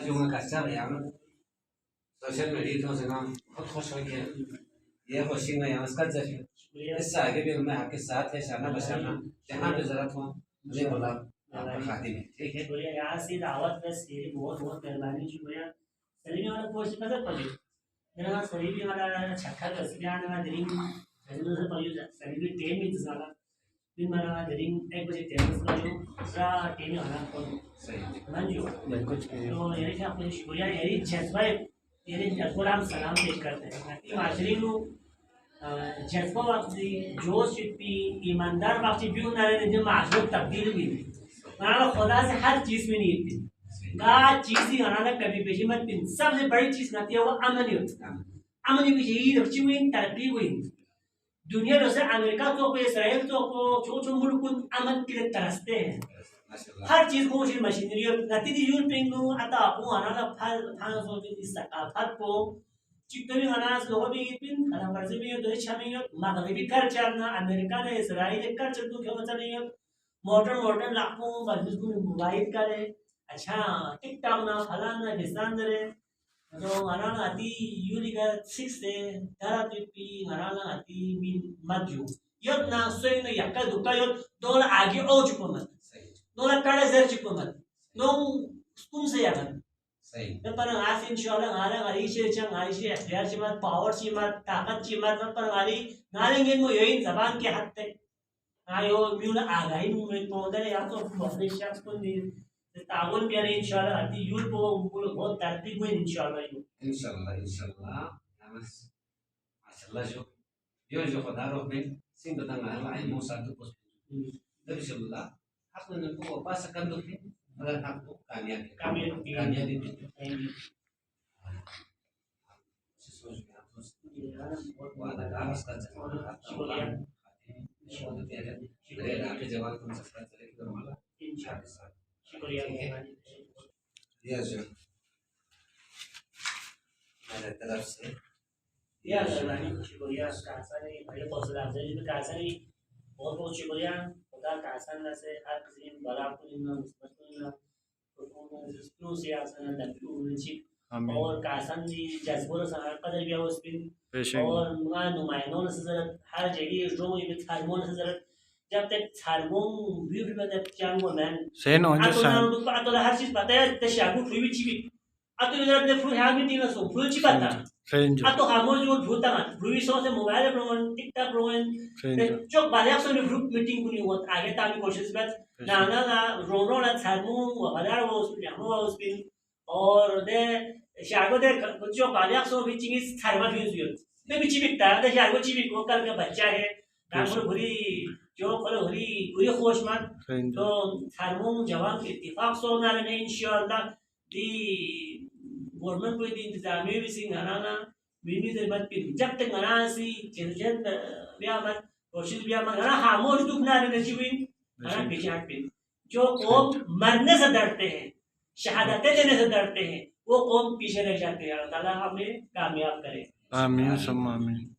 用个啥样？首先美丽同时呢，好说一点，也好新的样子，个这些，इस आगे भी मैं आपके साथ है शाना बशाना जहाँ पे जरूरत हो मुझे बोला आपका खातिर है ठीक है शुक्रिया यहाँ से दावत में मेरी बहुत बहुत मेहरबानी शुक्रिया सलीमी वाला कोर्स पता पड़े मेरा सलीमी वाला छक्का का सियान वाला ड्रिंक सलीमी से पढ़ियो सलीमी टेम में साला दिन मेरा ड्रिंक एक बजे टेम से जो सा टेम वाला को सही मंजू बिल्कुल तो ये क्या आपको शुक्रिया ये जज्बा ये जज्बा हम सलाम पेश करते हैं कि माशरी को जज्बा वक्ती जोश भी ईमानदार वक्ती भी उन्होंने जो माशरूब तब्दील भी हमारा खुदा से हर चीज़ में नहीं थी का चीज़ ही हमारा कभी पेशी मत पिन सबसे बड़ी चीज़ ना थी वो अमन ही होता अमन भी यही रखी हुई तरक्की हुई दुनिया में से अमेरिका तो को इसराइल तो को छोटे मुल्क अमन के लिए तरसते हैं हर चीज़ को उसी मशीनरी और नतीजे यूल पिंगू आता को हमारा फल फल सो इस फल को चिकनी अनाज लोगों भी पिन अनाज वर्षे भी दो छामियों मगरबी कल्चर ना अमेरिका ने इसराइल कल्चर तो क्यों मतलब नहीं मॉडर्न लाखों बंदिश को मोबाइल करे अच्छा टिकटॉक ना फलाना डिस्टान दरे तो हमारा आती यूली का 6 से 10 पी हमारा आती मिन मध्य यो ना सोई ना यक्का दुक्का यो दोला आगे ओ चुको मत दोला काड़ा जर चुको मत नो तुम से यार सही पर आज इंशाल्लाह हमारा आरिशे चंग आरिशे अख्तियार ची मत पावर ची मत ताकत ची मत पर हमारी नालेंगे मो यही जबान के हद तक आयो म्यूला आगाही में पौधे या तो बहुत शख्स को ताउन करे इंशाल्लाह आती यूल को बहुत तरक्की हुई इंशाल्लाह माशाल्लाह जो खुदा रोह में सिंह बताना है लाइन मौसा तो कुछ इंशाल्लाह आपने को पास कर दो फिर अगर आपको कामयाबी वादा का इसका शुक्रिया आपके जवान को सब्सक्राइब करें कि हमारा इंशाल्लाह शुक्रिया यस सर मेरे तरफ से या शुक्रिया कासानी भाई हौसला अफजाई में कासानी बहुत बहुत शुक्रिया खुदा कासान से हर किसी बड़ा को ना मुस्बत ना तो से आसान नबी और कासान जी जज्बों से कदर भी उस दिन और नुमाइंदों से जरूरत हर जगह जो ये हार्मोन से जरूरत जब तक हार्मोन भी में तक चांग वो मैन सेन हो जाए तो हर चीज पता है तो शागु फ्री भी चीवी अतो जरूरत ने फ्री हैबिट नहीं सो फ्री ची पता अतो हार्मोन जो भूता फ्री सो से मोबाइल प्रोवन टिकटॉक प्रोवन जो बाले सो ने ग्रुप मीटिंग को नहीं होता आगे ताकि कोशिश बस ना रोनो ना हार्मोन वो हजार वो उस दिन और दे शागो दे जो बाले सो भी चिंगी थारमा भी हुई मैं भी चिबिकता दे शागो चिबी को कल का बच्चा है काम भरी जो कल भरी खुश मत तो हार्मोन जवान के इत्तेफाक सो ना ने इंशाल्लाह दी गवर्नमेंट को दी इंतजामी भी सिंह हराना बीमी से मत पिन जब तक मना सी जन बिया मत कोशिश बिया मत हरा हामोर दुख ना रहने जीविन हरा पीछे हट पिन जो कौम मरने से डरते हैं शहादतें देने से डरते हैं वो कौम पीछे रह जाते हैं अल्लाह ताला हमें कामयाब करे आमीन सुम्मा आमीन।